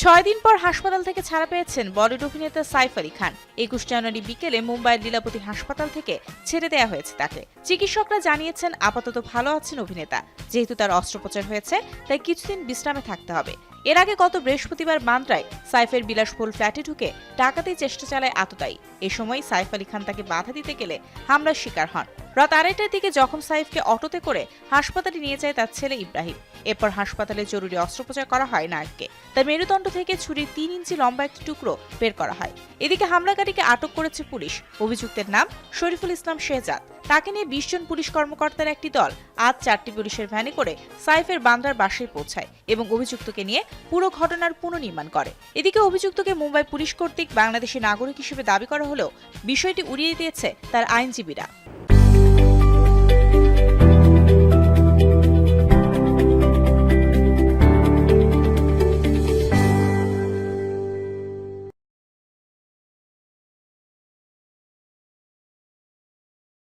6 দিন পর হাসপাতাল থেকে ছাড়া পেয়েছেন বলিউড অভিনেতা সাইফ আলী খান। 21 জানুয়ারি বিকেলে মুম্বাইয়ের লীলাবতী হাসপাতাল থেকে ছেড়ে দেওয়া হয়েছে তাকে। চিকিৎসকরা জানিয়েছেন আপাতত ভালো আছেন অভিনেতা। যেহেতু তার অস্ত্রোপচার হয়েছে তাই কিছুদিন বিশ্রামে থাকতে হবে। এর আগে গত বৃহস্পতিবার বান্দ্রায় সাইফের বিলাসবহুল ফ্ল্যাটে ঢুকে ডাকাতির চেষ্টা চালায় আততায়ী। এ সময় সাইফ আলী খান তাকে বাধা দিতে গেলে হামলার শিকার হন। রাত 2:30টার দিকে জখম সাইফকে অটোতে করে হাসপাতালে নিয়ে যায় তার ছেলে ইব্রাহিম। এরপর হাসপাতালে জরুরি অস্ত্রোপচার করা হয় নায়ককে। তার মেরুদণ্ড থেকে ছুরির 3 ইঞ্চি লম্বা একটি টুকরো বের করা হয়। এদিকে হামলাকারীকে আটক করেছে পুলিশ। অভিযুক্তের নাম শরীফুল ইসলাম শেহজাদ। তাকে নিয়ে 20 জন পুলিশ কর্মকর্তার একটি দল আজ 4টি পুলিশের ভ্যানে করে সাইফের বান্দ্রার বাসায় পৌঁছায় এবং অভিযুক্তকে নিয়ে পুরো ঘটনার পুনর্নির্মাণ করে। এদিকে অভিযুক্তকে মুম্বাই পুলিশ কর্তৃক বাংলাদেশি নাগরিক হিসেবে দাবি করা হলেও বিষয়টি উড়িয়ে দিয়েছে তার আইনজীবীরা।